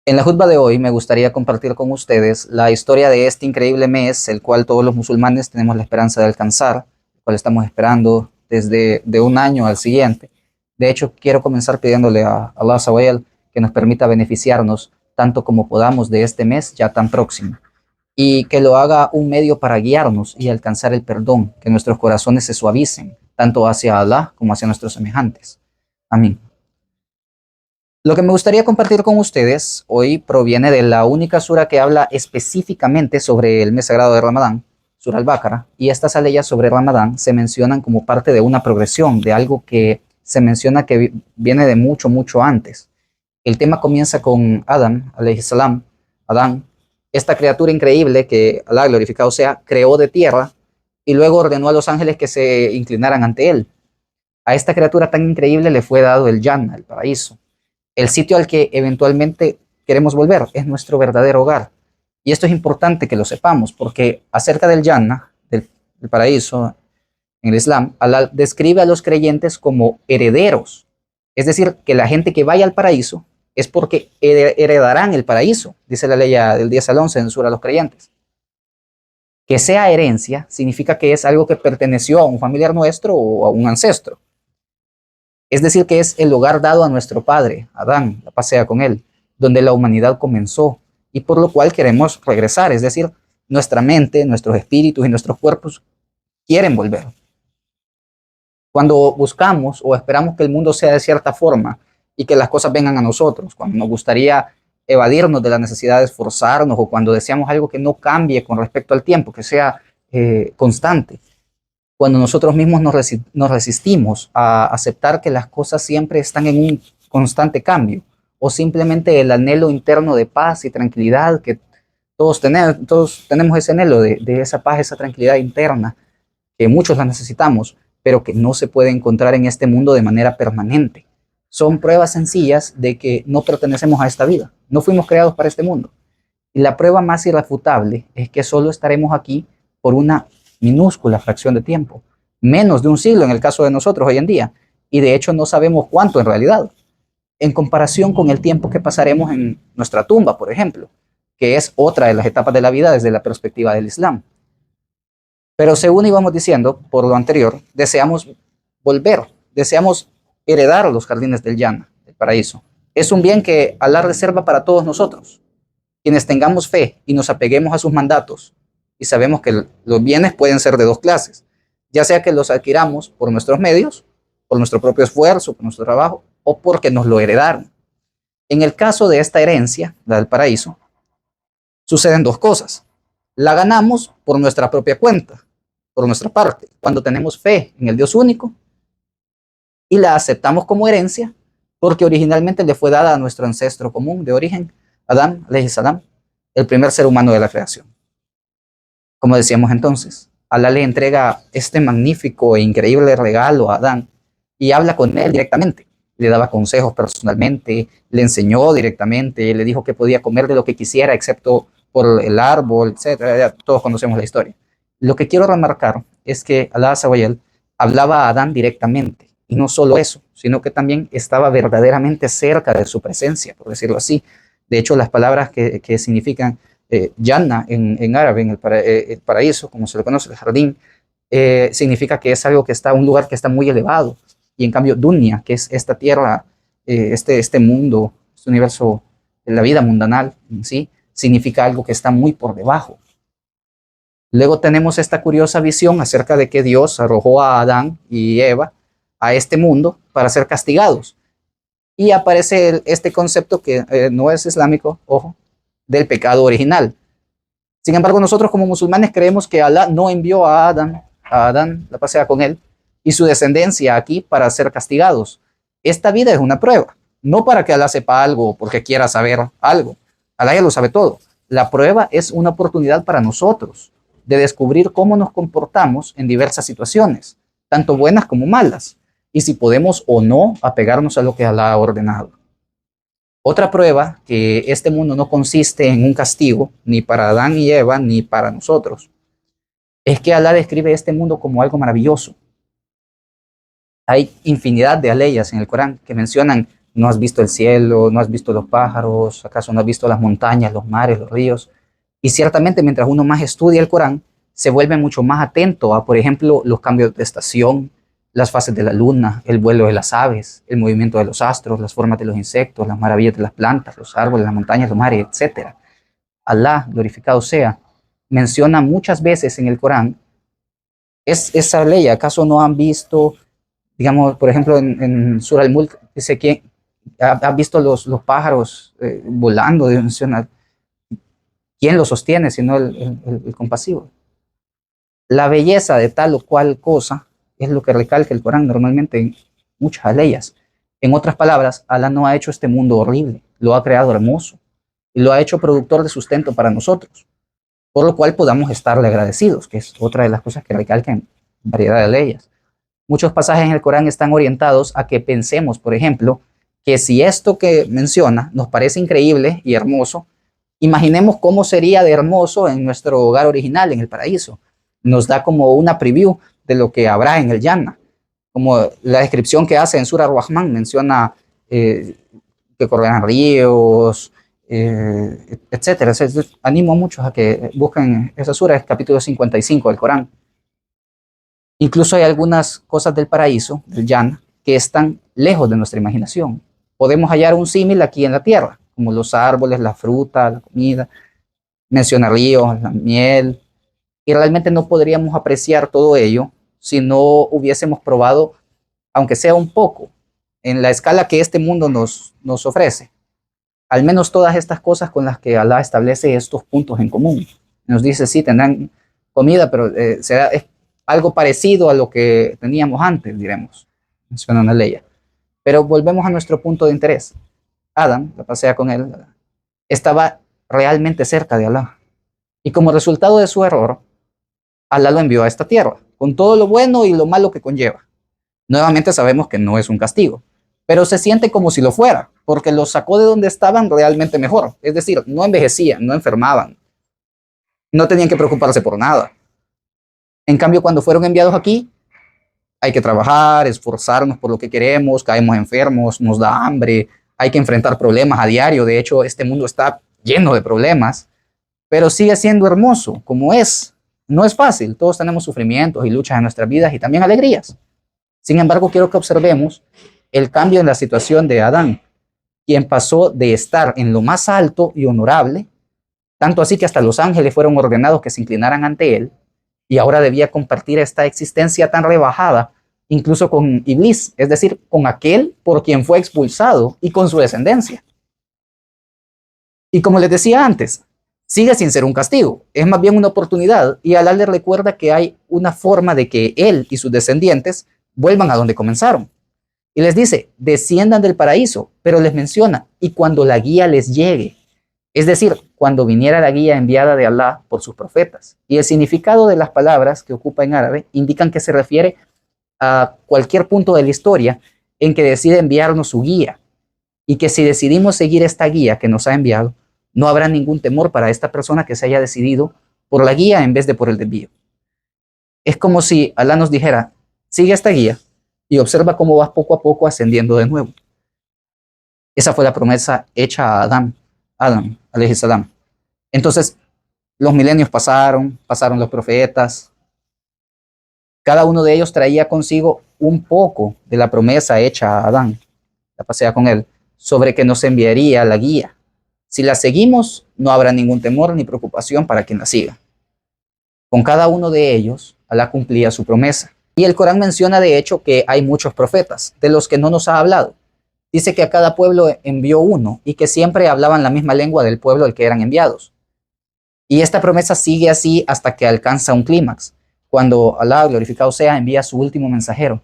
En la jutba de hoy me gustaría compartir con ustedes la historia de este increíble mes, el cual todos los musulmanes tenemos la esperanza de alcanzar, el cual estamos esperando desde de un año al siguiente. De hecho, quiero comenzar pidiéndole a Allah Azza que nos permita beneficiarnos tanto como podamos de este mes ya tan próximo y que lo haga un medio para guiarnos y alcanzar el perdón, que nuestros corazones se suavicen, tanto hacia Allah como hacia nuestros semejantes. Amén. Lo que me gustaría compartir con ustedes hoy proviene de la única sura que habla específicamente sobre el mes sagrado de Ramadán, Sura Al-Baqarah, y estas aleyas sobre Ramadán se mencionan como parte de una progresión, de algo que se menciona que viene de mucho, mucho antes. El tema comienza con Adán, alayhi salam, Adán, esta criatura increíble que Allah, glorificado sea, creó de tierra y luego ordenó a los ángeles que se inclinaran ante él. A esta criatura tan increíble le fue dado el Jannah, el paraíso, el sitio al que eventualmente queremos volver, es nuestro verdadero hogar. Y esto es importante que lo sepamos, porque acerca del Jannah, del paraíso, en el Islam, Allah describe a los creyentes como herederos. Es decir, que la gente que vaya al paraíso es porque heredarán el paraíso, dice la ley del 10 al 11 en Sura a los creyentes. Que sea herencia significa que es algo que perteneció a un familiar nuestro o a un ancestro. Es decir, que es el hogar dado a nuestro padre, Adán, la paz sea con él, donde la humanidad comenzó y por lo cual queremos regresar. Es decir, nuestra mente, nuestros espíritus y nuestros cuerpos quieren volver. Cuando buscamos o esperamos que el mundo sea de cierta forma y que las cosas vengan a nosotros, cuando nos gustaría evadirnos de la necesidad de esforzarnos o cuando deseamos algo que no cambie con respecto al tiempo, que sea constante, cuando nosotros mismos nos resistimos a aceptar que las cosas siempre están en un constante cambio, o simplemente el anhelo interno de paz y tranquilidad, que todos tenemos ese anhelo de esa paz, esa tranquilidad interna, que muchos la necesitamos, pero que no se puede encontrar en este mundo de manera permanente. Son pruebas sencillas de que no pertenecemos a esta vida, no fuimos creados para este mundo. Y la prueba más irrefutable es que solo estaremos aquí por una minúscula fracción de tiempo, menos de un siglo en el caso de nosotros hoy en día, y de hecho no sabemos cuánto en realidad, en comparación con el tiempo que pasaremos en nuestra tumba, por ejemplo, que es otra de las etapas de la vida desde la perspectiva del Islam. Pero según íbamos diciendo, por lo anterior, deseamos volver, deseamos heredar los jardines del Jannah, el paraíso. Es un bien que Allah reserva para todos nosotros. Quienes tengamos fe y nos apeguemos a sus mandatos, y sabemos que los bienes pueden ser de dos clases, ya sea que los adquiramos por nuestros medios, por nuestro propio esfuerzo, por nuestro trabajo, o porque nos lo heredaron. En el caso de esta herencia, la del paraíso, suceden dos cosas. La ganamos por nuestra propia cuenta, por nuestra parte, cuando tenemos fe en el Dios único, y la aceptamos como herencia porque originalmente le fue dada a nuestro ancestro común de origen, Adán, alayhi salam, el primer ser humano de la creación. Como decíamos entonces, Allah le entrega este magnífico e increíble regalo a Adán y habla con él directamente. Le daba consejos personalmente, le enseñó directamente, le dijo que podía comer de lo que quisiera excepto por el árbol, etc. Ya todos conocemos la historia. Lo que quiero remarcar es que Allah Azawayal hablaba a Adán directamente, y no solo eso, sino que también estaba verdaderamente cerca de su presencia, por decirlo así. De hecho, las palabras que significan Jannah en árabe, en el paraíso, como se le conoce, el jardín, significa que es algo que está, un lugar que está muy elevado. Y en cambio, Dunya, que es esta tierra, este mundo, este universo, la vida mundanal en sí, significa algo que está muy por debajo. Luego tenemos esta curiosa visión acerca de que Dios arrojó a Adán y Eva a este mundo para ser castigados. Y aparece este concepto que no es islámico, ojo, del pecado original. Sin embargo, nosotros como musulmanes creemos que Allah no envió a Adán, la pasea con él, y su descendencia aquí para ser castigados. Esta vida es una prueba, no para que Allah sepa algo o porque quiera saber algo. Allah ya lo sabe todo. La prueba es una oportunidad para nosotros de descubrir cómo nos comportamos en diversas situaciones, tanto buenas como malas, y si podemos o no apegarnos a lo que Allah ha ordenado. Otra prueba que este mundo no consiste en un castigo, ni para Adán y Eva, ni para nosotros, es que Allah describe este mundo como algo maravilloso. Hay infinidad de aleyas en el Corán que mencionan ¿No has visto el cielo? ¿No has visto los pájaros? ¿Acaso no has visto las montañas, los mares, los ríos? Y ciertamente mientras uno más estudia el Corán, se vuelve mucho más atento a, por ejemplo, los cambios de estación, las fases de la luna, el vuelo de las aves, el movimiento de los astros, las formas de los insectos, las maravillas de las plantas, los árboles, las montañas, los mares, etcétera. Alá, glorificado sea, menciona muchas veces en el Corán esa ley. ¿Acaso no han visto, digamos, por ejemplo, en Surah al-Mulk, dice que ha visto los pájaros volando? Menciona, ¿quién los sostiene sino el compasivo? La belleza de tal o cual cosa es lo que recalca el Corán normalmente en muchas leyes. En otras palabras, Alá no ha hecho este mundo horrible, lo ha creado hermoso y lo ha hecho productor de sustento para nosotros, por lo cual podamos estarle agradecidos, que es otra de las cosas que recalcan variedad de leyes. Muchos pasajes en el Corán están orientados a que pensemos, por ejemplo, que si esto que menciona nos parece increíble y hermoso, imaginemos cómo sería de hermoso en nuestro hogar original, en el paraíso. Nos da como una preview de lo que habrá en el Jannah, como la descripción que hace en Surah Ar-Rahman, menciona que correrán ríos, etcétera. Animo a muchos a que busquen esa sura, es capítulo 55 del Corán. Incluso hay algunas cosas del paraíso, del Jannah, que están lejos de nuestra imaginación. Podemos hallar un símil aquí en la tierra, como los árboles, la fruta, la comida, menciona ríos, la miel, y realmente no podríamos apreciar todo ello si no hubiésemos probado, aunque sea un poco, en la escala que este mundo nos ofrece. Al menos todas estas cosas con las que Alá establece estos puntos en común. Nos dice, sí, tendrán comida, pero será algo parecido a lo que teníamos antes, diremos. Menciona una ley. Pero volvemos a nuestro punto de interés. Adán, la pasea con él, estaba realmente cerca de Alá. Y como resultado de su error, Alá lo envió a esta tierra, con todo lo bueno y lo malo que conlleva. Nuevamente sabemos que no es un castigo, pero se siente como si lo fuera, porque los sacó de donde estaban realmente mejor. Es decir, no envejecían, no enfermaban, no tenían que preocuparse por nada. En cambio, cuando fueron enviados aquí, hay que trabajar, esforzarnos por lo que queremos, caemos enfermos, nos da hambre, hay que enfrentar problemas a diario. De hecho, este mundo está lleno de problemas, pero sigue siendo hermoso como es. No es fácil, todos tenemos sufrimientos y luchas en nuestras vidas y también alegrías. Sin embargo, quiero que observemos el cambio en la situación de Adán, quien pasó de estar en lo más alto y honorable, tanto así que hasta los ángeles fueron ordenados que se inclinaran ante él, y ahora debía compartir esta existencia tan rebajada, incluso con Iblis, es decir, con aquel por quien fue expulsado y con su descendencia. Y como les decía antes, sigue sin ser un castigo, es más bien una oportunidad, y Alá le recuerda que hay una forma de que él y sus descendientes vuelvan a donde comenzaron. Y les dice, desciendan del paraíso, pero les menciona, y cuando la guía les llegue, es decir, cuando viniera la guía enviada de Alá por sus profetas. Y el significado de las palabras que ocupa en árabe indican que se refiere a cualquier punto de la historia en que decide enviarnos su guía, y que si decidimos seguir esta guía que nos ha enviado, no habrá ningún temor para esta persona que se haya decidido por la guía en vez de por el desvío. Es como si Alá nos dijera, sigue esta guía y observa cómo vas poco a poco ascendiendo de nuevo. Esa fue la promesa hecha a Adán, alayhi salam. Entonces, los milenios pasaron los profetas. Cada uno de ellos traía consigo un poco de la promesa hecha a Adán, la pasea con él, sobre que nos enviaría la guía. Si la seguimos, no habrá ningún temor ni preocupación para quien la siga. Con cada uno de ellos, Alá cumplía su promesa. Y el Corán menciona de hecho que hay muchos profetas, de los que no nos ha hablado. Dice que a cada pueblo envió uno y que siempre hablaban la misma lengua del pueblo al que eran enviados. Y esta promesa sigue así hasta que alcanza un clímax, cuando Alá, glorificado sea, envía su último mensajero,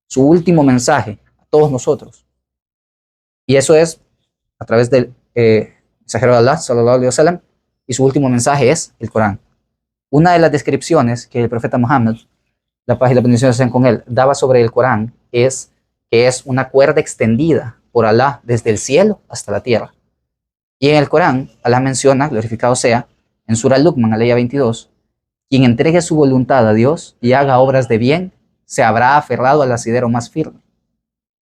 su último mensaje a todos nosotros. Y eso es a través del mensajero de Alá, sallallahu alaihi wasallam, y su último mensaje es el Corán. Una de las descripciones que el profeta Muhammad, la paz y la bendición sean con él, daba sobre el Corán es que es una cuerda extendida por Alá desde el cielo hasta la tierra. Y en el Corán, Alá menciona, glorificado sea, en Surah Luqman, aleya 22, quien entregue su voluntad a Dios y haga obras de bien, se habrá aferrado al asidero más firme.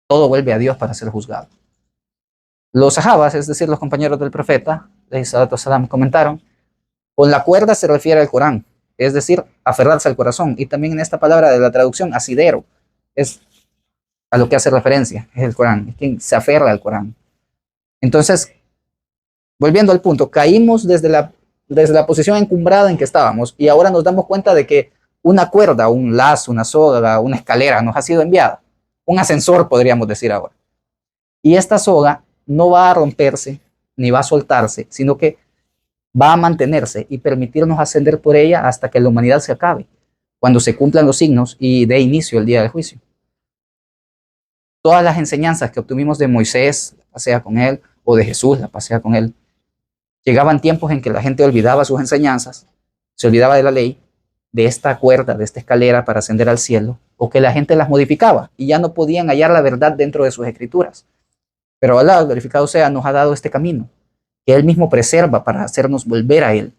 todo vuelve a Dios para ser juzgado. Los sahabas, es decir, los compañeros del profeta, salam, comentaron, con la cuerda se refiere al Corán, es decir, aferrarse al corazón. Y también en esta palabra de la traducción, asidero, es a lo que hace referencia, es el Corán, es quien se aferra al Corán. Entonces, volviendo al punto, caímos desde la posición encumbrada en que estábamos y ahora nos damos cuenta de que una cuerda, un lazo, una soga, una escalera nos ha sido enviada. Un ascensor, podríamos decir ahora. Y esta soga no va a romperse ni va a soltarse, sino que va a mantenerse y permitirnos ascender por ella hasta que la humanidad se acabe, cuando se cumplan los signos y dé inicio el día del juicio. Todas las enseñanzas que obtuvimos de Moisés, la pasea con él, o de Jesús, la pasea con él, llegaban tiempos en que la gente olvidaba sus enseñanzas, se olvidaba de la ley, de esta cuerda, de esta escalera para ascender al cielo, o que la gente las modificaba y ya no podían hallar la verdad dentro de sus escrituras. Pero Allah, glorificado sea, nos ha dado este camino, que Él mismo preserva para hacernos volver a Él.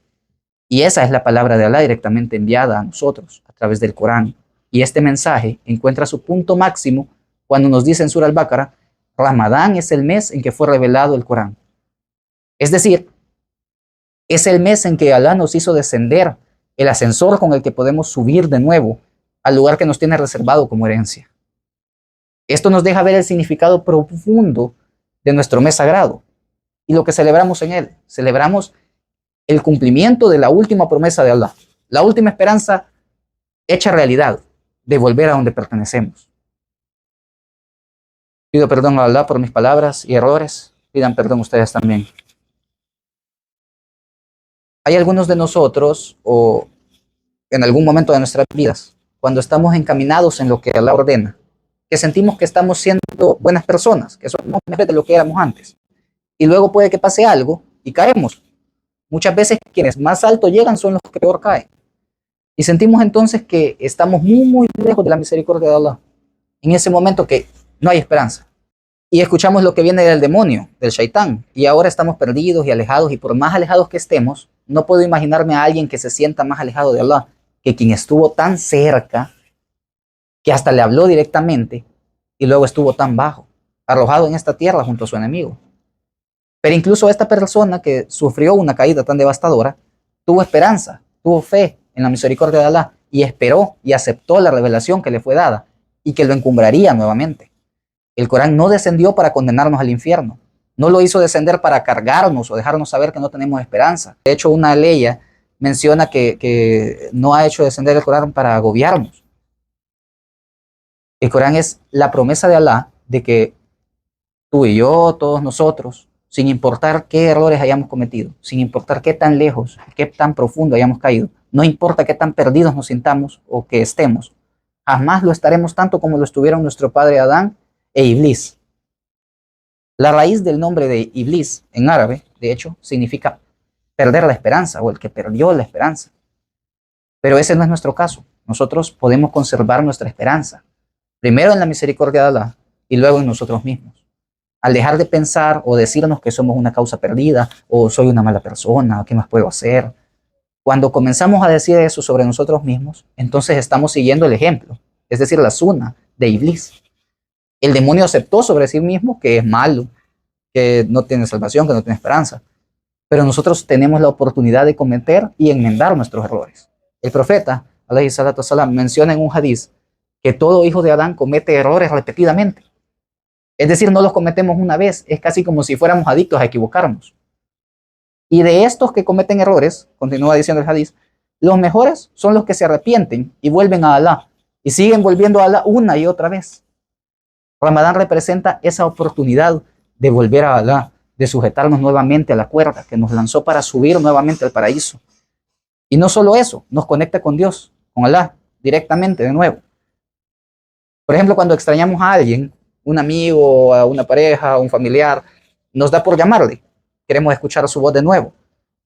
Y esa es la palabra de Allah directamente enviada a nosotros a través del Corán. Y este mensaje encuentra su punto máximo cuando nos dice en Surah Al-Baqarah, Ramadán es el mes en que fue revelado el Corán. Es decir, es el mes en que Allah nos hizo descender el ascensor con el que podemos subir de nuevo al lugar que nos tiene reservado como herencia. Esto nos deja ver el significado profundo de nuestro mes sagrado y lo que celebramos en él. Celebramos el cumplimiento de la última promesa de Allah, la última esperanza hecha realidad de volver a donde pertenecemos. Pido perdón a Allah por mis palabras y errores. Pidan perdón ustedes también. Hay algunos de nosotros, o en algún momento de nuestras vidas, cuando estamos encaminados en lo que Allah ordena, que sentimos que estamos siendo buenas personas, que somos mejores de lo que éramos antes. Y luego puede que pase algo y caemos. Muchas veces quienes más alto llegan son los que peor caen. Y sentimos entonces que estamos muy, muy lejos de la misericordia de Allah. En ese momento que no hay esperanza. Y escuchamos lo que viene del demonio, del shaitán. Y ahora estamos perdidos y alejados. Y por más alejados que estemos, no puedo imaginarme a alguien que se sienta más alejado de Allah que quien estuvo tan cerca, que hasta le habló directamente, y luego estuvo tan bajo, arrojado en esta tierra junto a su enemigo. Pero incluso esta persona que sufrió una caída tan devastadora, tuvo esperanza, tuvo fe en la misericordia de Allah, y esperó y aceptó la revelación que le fue dada, y que lo encumbraría nuevamente. El Corán no descendió para condenarnos al infierno, no lo hizo descender para cargarnos o dejarnos saber que no tenemos esperanza. De hecho, una ley menciona que no ha hecho descender el Corán para agobiarnos. El Corán es la promesa de Allah de que tú y yo, todos nosotros, sin importar qué errores hayamos cometido, sin importar qué tan lejos, qué tan profundo hayamos caído, no importa qué tan perdidos nos sintamos o que estemos, jamás lo estaremos tanto como lo estuvieron nuestro padre Adán e Iblis. La raíz del nombre de Iblis en árabe, de hecho, significa perder la esperanza o el que perdió la esperanza. Pero ese no es nuestro caso. Nosotros podemos conservar nuestra esperanza, primero en la misericordia de Allah y luego en nosotros mismos. Al dejar de pensar o decirnos que somos una causa perdida o soy una mala persona, ¿qué más puedo hacer? Cuando comenzamos a decir eso sobre nosotros mismos, entonces estamos siguiendo el ejemplo, es decir, la sunna de Iblis. El demonio aceptó sobre sí mismo que es malo, que no tiene salvación, que no tiene esperanza. Pero nosotros tenemos la oportunidad de cometer y enmendar nuestros errores. El profeta, alayhi salatu wasalam, menciona en un hadiz que todo hijo de Adán comete errores repetidamente. Es decir, no los cometemos una vez, es casi como si fuéramos adictos a equivocarnos. Y de estos que cometen errores, continúa diciendo el hadiz, los mejores son los que se arrepienten y vuelven a Allah, y siguen volviendo a Allah una y otra vez. Ramadán representa esa oportunidad de volver a Allah, de sujetarnos nuevamente a la cuerda que nos lanzó para subir nuevamente al paraíso. Y no solo eso, nos conecta con Dios, con Allah, directamente de nuevo. Por ejemplo, cuando extrañamos a alguien, un amigo, a una pareja, a un familiar, nos da por llamarle, queremos escuchar su voz de nuevo.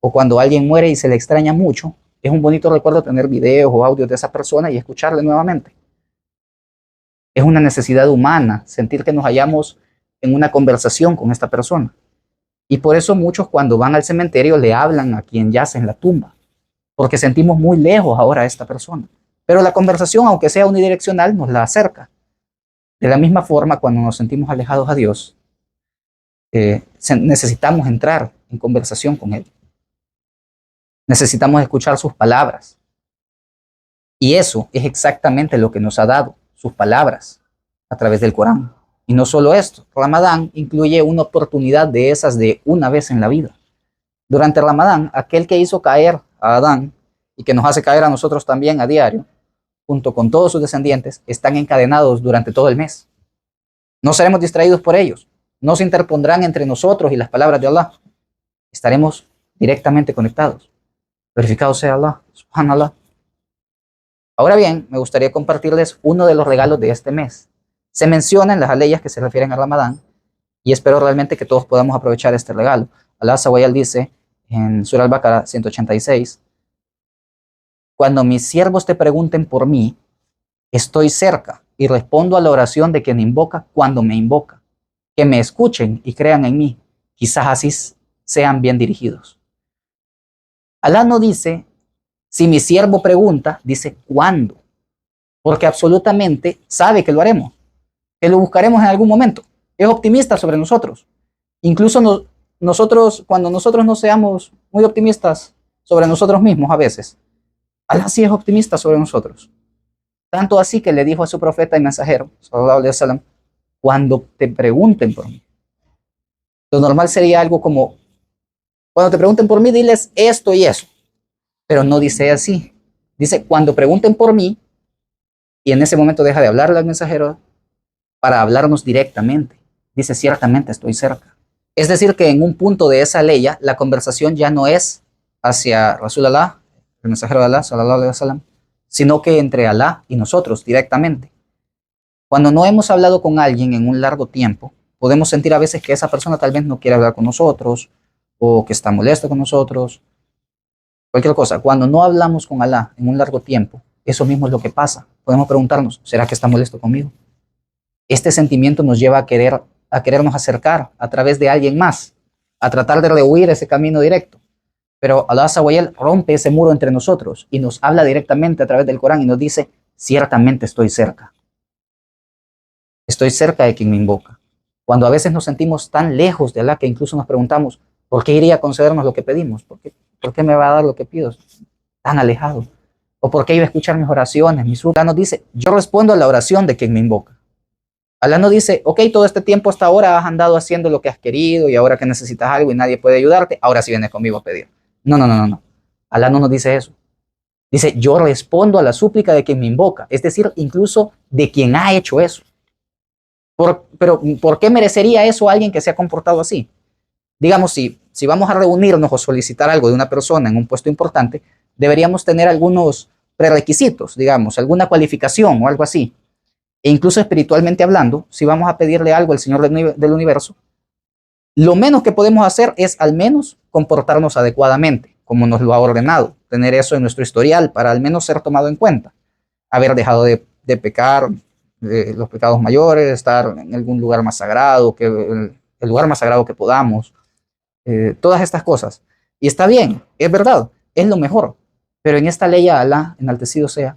O cuando alguien muere y se le extraña mucho, es un bonito recuerdo tener videos o audios de esa persona y escucharle nuevamente. Es una necesidad humana sentir que nos hallamos en una conversación con esta persona. Y por eso muchos cuando van al cementerio le hablan a quien yace en la tumba, porque sentimos muy lejos ahora a esta persona. Pero la conversación, aunque sea unidireccional, nos la acerca. De la misma forma, cuando nos sentimos alejados a Dios, necesitamos entrar en conversación con Él. Necesitamos escuchar sus palabras. Y eso es exactamente lo que nos ha dado, sus palabras, a través del Corán. Y no solo esto, Ramadán incluye una oportunidad de esas de una vez en la vida. Durante Ramadán, aquel que hizo caer a Adán y que nos hace caer a nosotros también a diario, junto con todos sus descendientes, están encadenados durante todo el mes. No seremos distraídos por ellos. No se interpondrán entre nosotros y las palabras de Allah. Estaremos directamente conectados. Verificado sea Allah, subhanallah. Ahora bien, me gustaría compartirles uno de los regalos de este mes. Se menciona en las aleyas que se refieren a Ramadán y espero realmente que todos podamos aprovechar este regalo. Allah Azza wa Jal dice en Surah Al-Baqarah 186, cuando mis siervos te pregunten por mí, estoy cerca y respondo a la oración de quien invoca cuando me invoca. Que me escuchen y crean en mí. Quizás así sean bien dirigidos. Allah no dice, si mi siervo pregunta, dice cuándo. Porque absolutamente sabe que lo haremos, que lo buscaremos en algún momento. Es optimista sobre nosotros. Incluso cuando nosotros no seamos muy optimistas sobre nosotros mismos a veces, Allah sí es optimista sobre nosotros. Tanto así que le dijo a su profeta y mensajero, sallallahu alaihi wasallam, cuando te pregunten por mí. Lo normal sería algo como, cuando te pregunten por mí, diles esto y eso. Pero no dice así. Dice, cuando pregunten por mí, y en ese momento deja de hablarle al mensajero para hablarnos directamente. Dice, ciertamente estoy cerca. Es decir, que en un punto de esa ley, la conversación ya no es hacia Rasulullah, el mensajero de Allah, sallallahu alaihi wasallam, sino que entre Alá y nosotros directamente. Cuando no hemos hablado con alguien en un largo tiempo, podemos sentir a veces que esa persona tal vez no quiere hablar con nosotros o que está molesto con nosotros, cualquier cosa. Cuando no hablamos con Alá en un largo tiempo, eso mismo es lo que pasa. Podemos preguntarnos, ¿será que está molesto conmigo? Este sentimiento nos lleva a querernos acercar a través de alguien más, a tratar de rehuir ese camino directo. Pero Allah Azza wa Jal rompe ese muro entre nosotros y nos habla directamente a través del Corán y nos dice, ciertamente estoy cerca. Estoy cerca de quien me invoca. Cuando a veces nos sentimos tan lejos de Allah que incluso nos preguntamos, ¿por qué iría a concedernos lo que pedimos? ¿Por qué me va a dar lo que pido? Tan alejado. ¿O por qué iba a escuchar mis oraciones, mis súplicas? Allah nos dice, yo respondo a la oración de quien me invoca. Allah no dice, ok, todo este tiempo hasta ahora has andado haciendo lo que has querido y ahora que necesitas algo y nadie puede ayudarte, ahora sí vienes conmigo a pedir. No, no, no, no, no. Allah no nos dice eso. Dice, yo respondo a la súplica de quien me invoca, es decir, incluso de quien ha hecho eso. Pero, ¿por qué merecería eso a alguien que se ha comportado así? Digamos, si vamos a reunirnos o solicitar algo de una persona en un puesto importante, deberíamos tener algunos prerequisitos, digamos, alguna cualificación o algo así. E incluso espiritualmente hablando, si vamos a pedirle algo al Señor del universo, lo menos que podemos hacer es al menos comportarnos adecuadamente, como nos lo ha ordenado, tener eso en nuestro historial para al menos ser tomado en cuenta, haber dejado de pecar, los pecados mayores, estar en algún lugar más sagrado, que el lugar más sagrado que podamos, todas estas cosas. Y está bien, es verdad, es lo mejor, pero en esta ley Alá, enaltecido sea,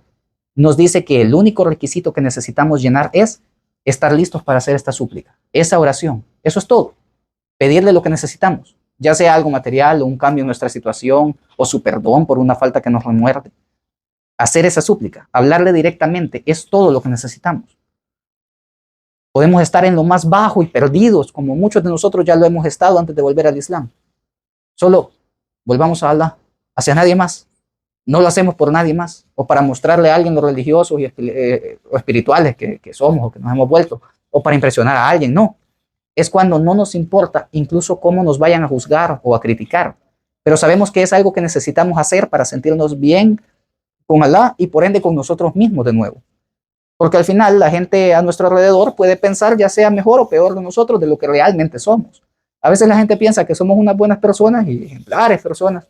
nos dice que el único requisito que necesitamos llenar es estar listos para hacer esta súplica, esa oración. Eso es todo. Pedirle lo que necesitamos, ya sea algo material o un cambio en nuestra situación o su perdón por una falta que nos remuerde. Hacer esa súplica, hablarle directamente, es todo lo que necesitamos. Podemos estar en lo más bajo y perdidos, como muchos de nosotros ya lo hemos estado antes de volver al Islam. Solo volvamos a Allah, hacia nadie más. No lo hacemos por nadie más, o para mostrarle a alguien lo religiosos o espirituales que somos o que nos hemos vuelto, o para impresionar a alguien, no. Es cuando no nos importa incluso cómo nos vayan a juzgar o a criticar, pero sabemos que es algo que necesitamos hacer para sentirnos bien con Allah y por ende con nosotros mismos de nuevo. Porque al final la gente a nuestro alrededor puede pensar ya sea mejor o peor de nosotros de lo que realmente somos. A veces la gente piensa que somos unas buenas personas y ejemplares personas,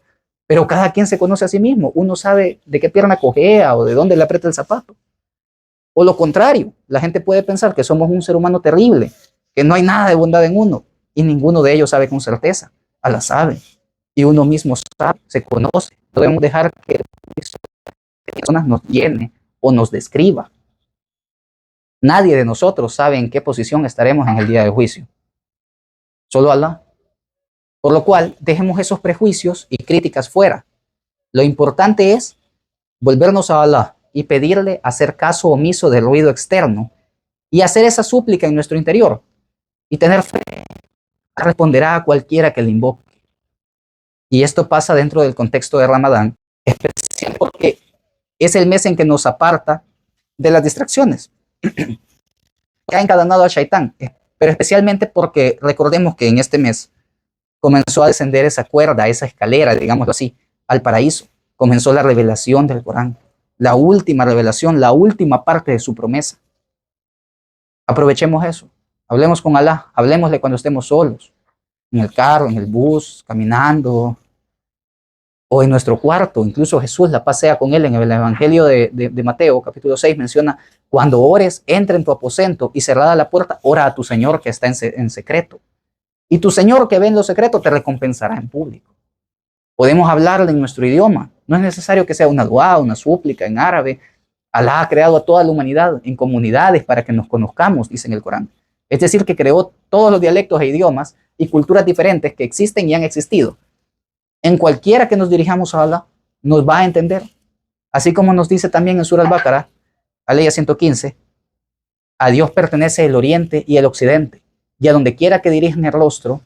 pero cada quien se conoce a sí mismo. Uno sabe de qué pierna cojea o de dónde le aprieta el zapato. O lo contrario, la gente puede pensar que somos un ser humano terrible, que no hay nada de bondad en uno, y ninguno de ellos sabe con certeza. Allah sabe. Y uno mismo sabe, se conoce. No debemos dejar que personas nos llene o nos describa. Nadie de nosotros sabe en qué posición estaremos en el día del juicio. Solo Allah. Por lo cual, dejemos esos prejuicios y críticas fuera. Lo importante es volvernos a Allah y pedirle hacer caso omiso del ruido externo y hacer esa súplica en nuestro interior y tener fe. Responderá a cualquiera que le invoque. Y esto pasa dentro del contexto de Ramadán, especial porque es el mes en que nos aparta de las distracciones. Que ha encadenado al Shaitán, pero especialmente porque recordemos que en este mes comenzó a descender esa cuerda, esa escalera, digámoslo así, al paraíso. Comenzó la revelación del Corán, la última revelación, la última parte de su promesa. Aprovechemos eso. Hablemos con Allah, hablemosle cuando estemos solos, en el carro, en el bus, caminando, o en nuestro cuarto. Incluso Jesús la pasea con él en el Evangelio de Mateo, capítulo 6, menciona, cuando ores, entra en tu aposento y cerrada la puerta, ora a tu Señor que está en secreto. Y tu Señor que ve en lo secreto te recompensará en público. Podemos hablarle en nuestro idioma. No es necesario que sea una dua, una súplica en árabe. Alá ha creado a toda la humanidad en comunidades para que nos conozcamos, dice en el Corán. Es decir, que creó todos los dialectos e idiomas y culturas diferentes que existen y han existido. En cualquiera que nos dirijamos a Allah, nos va a entender. Así como nos dice también en Surah Al-Baqarah, Aleya 115, a Dios pertenece el oriente y el occidente, y a donde quiera que dirijan el rostro,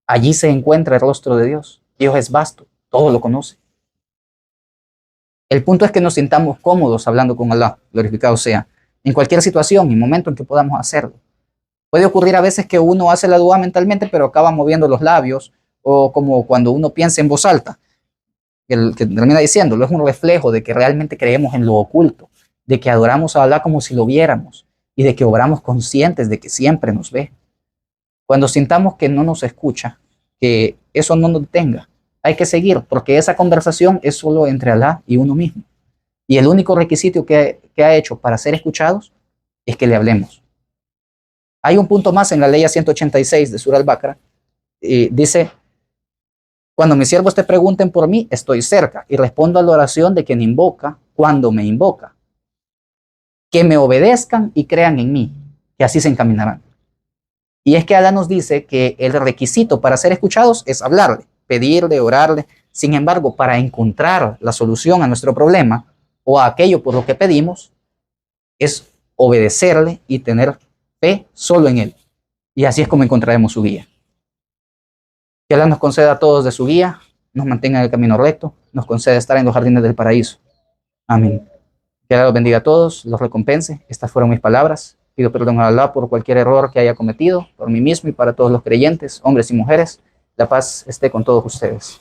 allí se encuentra el rostro de Dios. Dios es vasto, todo lo conoce. El punto es que nos sintamos cómodos hablando con Allah, glorificado sea, en cualquier situación y momento en que podamos hacerlo. Puede ocurrir a veces que uno hace la dua mentalmente, pero acaba moviendo los labios, o como cuando uno piensa en voz alta, que termina diciéndolo, es un reflejo de que realmente creemos en lo oculto, de que adoramos a Allah como si lo viéramos, y de que obramos conscientes de que siempre nos ve. Cuando sintamos que no nos escucha, que eso no nos detenga, hay que seguir, porque esa conversación es solo entre Allah y uno mismo. Y el único requisito que ha hecho para ser escuchados es que le hablemos. Hay un punto más en la ley 186 de Surah Al-Baqarah, y dice, cuando mis siervos te pregunten por mí, estoy cerca y respondo a la oración de quien invoca cuando me invoca. Que me obedezcan y crean en mí, que así se encaminarán. Y es que Allah nos dice que el requisito para ser escuchados es hablarle, pedirle, orarle. Sin embargo, para encontrar la solución a nuestro problema o a aquello por lo que pedimos, es obedecerle y tener fe solo en Él. Y así es como encontraremos su guía. Que Allah nos conceda a todos de su guía, nos mantenga en el camino recto, nos conceda estar en los jardines del paraíso. Amén. Que Allah los bendiga a todos, los recompense. Estas fueron mis palabras. Pido perdón a Allah por cualquier error que haya cometido, por mí mismo y para todos los creyentes, hombres y mujeres. La paz esté con todos ustedes.